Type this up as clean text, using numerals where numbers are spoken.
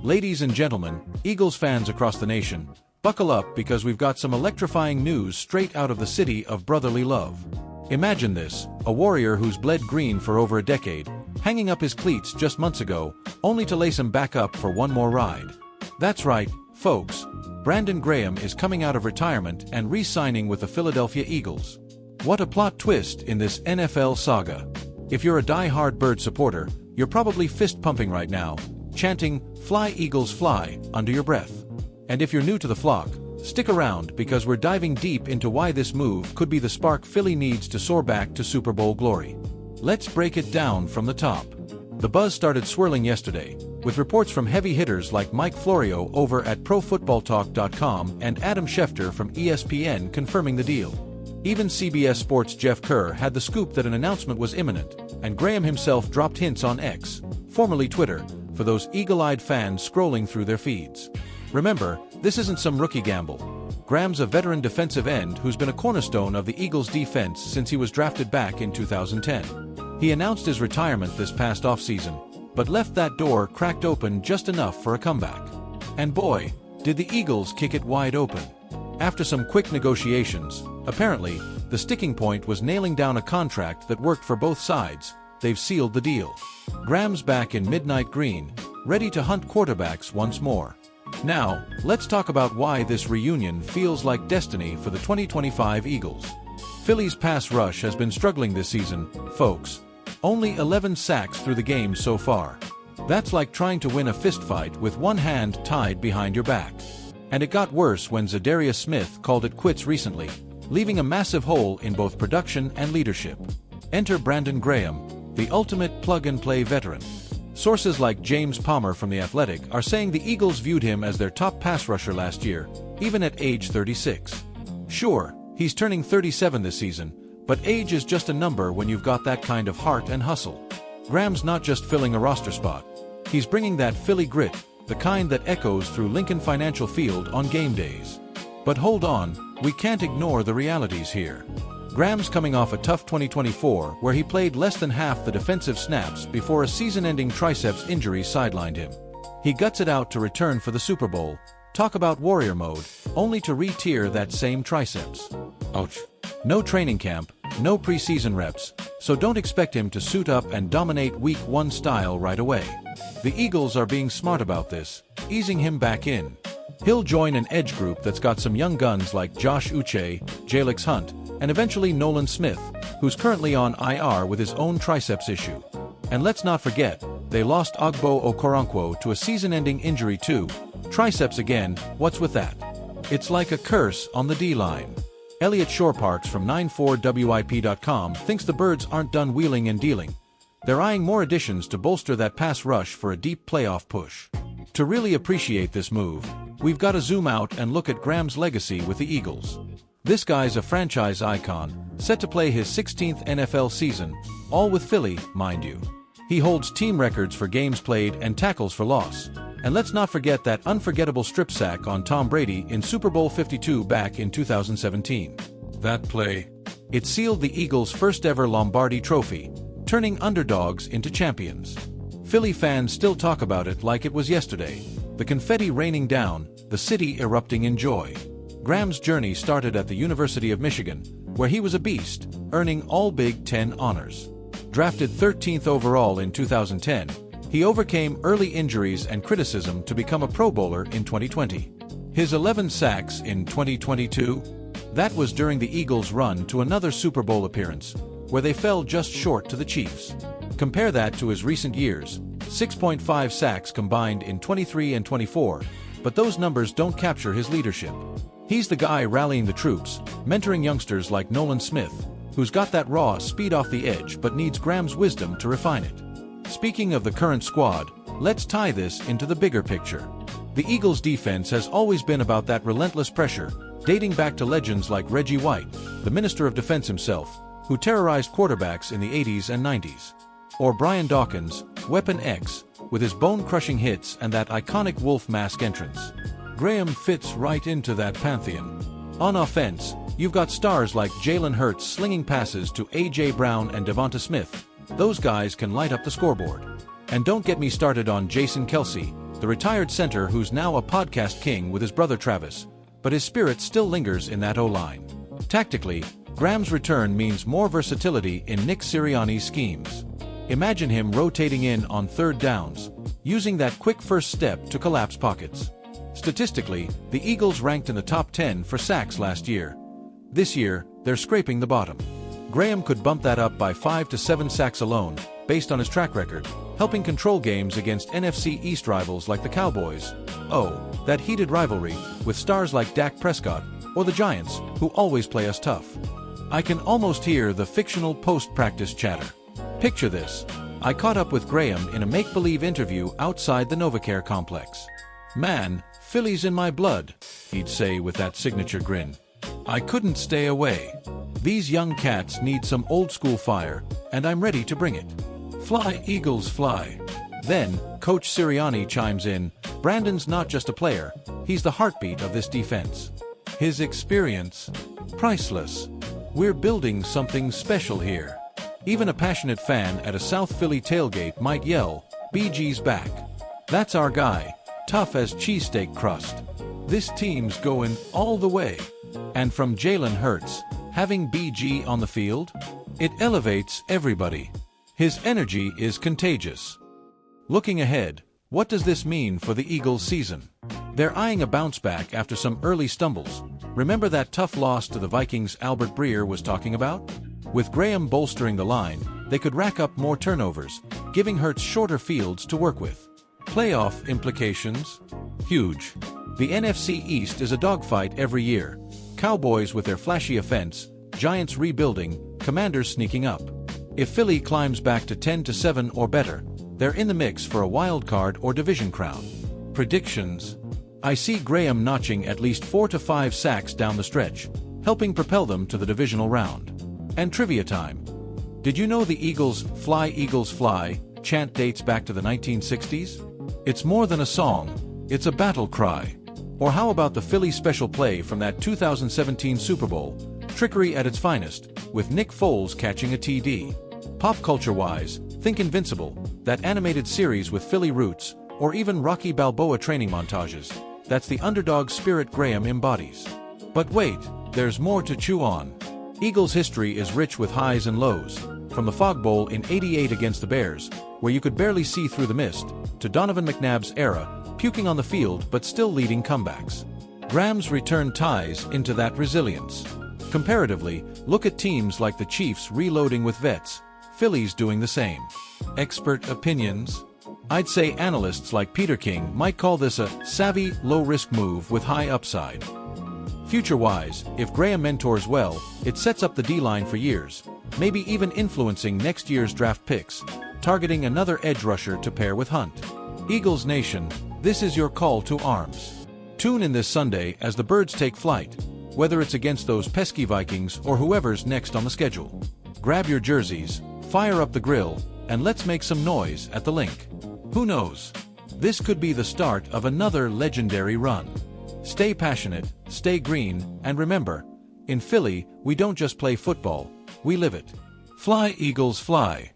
Ladies and gentlemen, Eagles fans across the nation, buckle up because we've got some electrifying news straight out of the city of brotherly love. Imagine this, a warrior who's bled green for over a decade, hanging up his cleats just months ago, only to lace them back up for one more ride. That's right, folks. Brandon Graham is coming out of retirement and re-signing with the Philadelphia Eagles. What a plot twist in this NFL saga. If you're a die-hard Bird supporter, you're probably fist-pumping right now, chanting, "Fly Eagles fly," under your breath. And if you're new to the flock, stick around because we're diving deep into why this move could be the spark Philly needs to soar back to Super Bowl glory. Let's break it down from the top. The buzz started swirling yesterday, with reports from heavy hitters like Mike Florio over at ProFootballTalk.com and Adam Schefter from ESPN confirming the deal. Even CBS Sports' Jeff Kerr had the scoop that an announcement was imminent, and Graham himself dropped hints on X, formerly Twitter, for those eagle-eyed fans scrolling through their feeds. Remember, this isn't some rookie gamble. Graham's a veteran defensive end who's been a cornerstone of the Eagles' defense since he was drafted back in 2010. He announced his retirement this past offseason, but left that door cracked open just enough for a comeback. And boy, did the Eagles kick it wide open. After some quick negotiations, apparently, the sticking point was nailing down a contract that worked for both sides. They've sealed the deal. Graham's back in midnight green, ready to hunt quarterbacks once more. Now, let's talk about why this reunion feels like destiny for the 2025 Eagles. Philly's pass rush has been struggling this season, folks. Only 11 sacks through the game so far. That's like trying to win a fistfight with one hand tied behind your back. And it got worse when Zadarius Smith called it quits recently, leaving a massive hole in both production and leadership. Enter Brandon Graham, the ultimate plug-and-play veteran. Sources like James Palmer from The Athletic are saying the Eagles viewed him as their top pass rusher last year, even at age 36. Sure, he's turning 37 this season, but age is just a number when you've got that kind of heart and hustle. Graham's not just filling a roster spot. He's bringing that Philly grit, the kind that echoes through Lincoln Financial Field on game days. But hold on, we can't ignore the realities here. Graham's coming off a tough 2024 where he played less than half the defensive snaps before a season-ending triceps injury sidelined him. He guts it out to return for the Super Bowl, talk about warrior mode, only to re-tear that same triceps. Ouch. No training camp, no preseason reps, so don't expect him to suit up and dominate Week 1 style right away. The Eagles are being smart about this, easing him back in. He'll join an edge group that's got some young guns like Josh Uche, Jalix Hunt, and eventually Nolan Smith, who's currently on IR with his own triceps issue. And let's not forget, they lost Ogbo Okoronkwo to a season-ending injury too. Triceps again, what's with that? It's like a curse on the D-line. Elliot Shoreparks from 94WIP.com thinks the Birds aren't done wheeling and dealing. They're eyeing more additions to bolster that pass rush for a deep playoff push. To really appreciate this move, we've got to zoom out and look at Graham's legacy with the Eagles. This guy's a franchise icon, set to play his 16th NFL season, all with Philly, mind you. He holds team records for games played and tackles for loss. And let's not forget that unforgettable strip sack on Tom Brady in Super Bowl 52 back in 2017. That play. It sealed the Eagles' first-ever Lombardi trophy, turning underdogs into champions. Philly fans still talk about it like it was yesterday, the confetti raining down, the city erupting in joy. Graham's journey started at the University of Michigan, where he was a beast, earning all Big Ten honors. Drafted 13th overall in 2010, he overcame early injuries and criticism to become a Pro Bowler in 2020. His 11 sacks in 2022? That was during the Eagles' run to another Super Bowl appearance, where they fell just short to the Chiefs. Compare that to his recent years, 6.5 sacks combined in 23 and 24, but those numbers don't capture his leadership. He's the guy rallying the troops, mentoring youngsters like Nolan Smith, who's got that raw speed off the edge but needs Graham's wisdom to refine it. Speaking of the current squad, let's tie this into the bigger picture. The Eagles' defense has always been about that relentless pressure, dating back to legends like Reggie White, the Minister of Defense himself, who terrorized quarterbacks in the 80s and 90s. Or Brian Dawkins, Weapon X, with his bone-crushing hits and that iconic wolf mask entrance. Graham fits right into that pantheon. On offense, you've got stars like Jalen Hurts slinging passes to A.J. Brown and Devonta Smith. Those guys can light up the scoreboard. And don't get me started on Jason Kelce, the retired center who's now a podcast king with his brother Travis, but his spirit still lingers in that O-line. Tactically, Graham's return means more versatility in Nick Sirianni's schemes. Imagine him rotating in on third downs, using that quick first step to collapse pockets. Statistically, the Eagles ranked in the top 10 for sacks last year. This year, they're scraping the bottom. Graham could bump that up by 5 to 7 sacks alone, based on his track record, helping control games against NFC East rivals like the Cowboys. Oh, that heated rivalry, with stars like Dak Prescott, or the Giants, who always play us tough. I can almost hear the fictional post-practice chatter. Picture this. I caught up with Graham in a make-believe interview outside the NovaCare complex. "Man, Philly's in my blood," he'd say with that signature grin. "I couldn't stay away. These young cats need some old-school fire, and I'm ready to bring it. Fly, Eagles, fly." Then, Coach Sirianni chimes in, "Brandon's not just a player, he's the heartbeat of this defense. His experience, priceless. We're building something special here." Even a passionate fan at a South Philly tailgate might yell, "BG's back. That's our guy, tough as cheesesteak crust. This team's going all the way." And from Jalen Hurts, having BG on the field? It elevates everybody. His energy is contagious. Looking ahead, what does this mean for the Eagles' season? They're eyeing a bounce back after some early stumbles. Remember that tough loss to the Vikings Albert Breer was talking about? With Graham bolstering the line, they could rack up more turnovers, giving Hurts shorter fields to work with. Playoff implications? Huge. The NFC East is a dogfight every year. Cowboys with their flashy offense, Giants rebuilding, Commanders sneaking up. If Philly climbs back to 10-7 or better, they're in the mix for a wild card or division crown. Predictions? I see Graham notching at least 4 to 5 sacks down the stretch, helping propel them to the divisional round. And trivia time. Did you know the Eagles fly chant dates back to the 1960s? It's more than a song, it's a battle cry. Or how about the Philly special play from that 2017 Super Bowl, trickery at its finest, with Nick Foles catching a TD? Pop culture-wise, think Invincible, that animated series with Philly roots, or even Rocky Balboa training montages. That's the underdog spirit Graham embodies. But wait, there's more to chew on. Eagles' history is rich with highs and lows, from the Fog Bowl in '88 against the Bears, where you could barely see through the mist, to Donovan McNabb's era, puking on the field but still leading comebacks. Graham's return ties into that resilience. Comparatively, look at teams like the Chiefs reloading with vets, Philly's doing the same. Expert opinions? I'd say analysts like Peter King might call this a savvy, low-risk move with high upside. Future-wise, if Graham mentors well, it sets up the D-line for years, maybe even influencing next year's draft picks, targeting another edge rusher to pair with Hunt. Eagles Nation, this is your call to arms. Tune in this Sunday as the Birds take flight, whether it's against those pesky Vikings or whoever's next on the schedule. Grab your jerseys, fire up the grill, and let's make some noise at the link. Who knows? This could be the start of another legendary run. Stay passionate, stay green, and remember, in Philly, we don't just play football, we live it. Fly, Eagles, fly.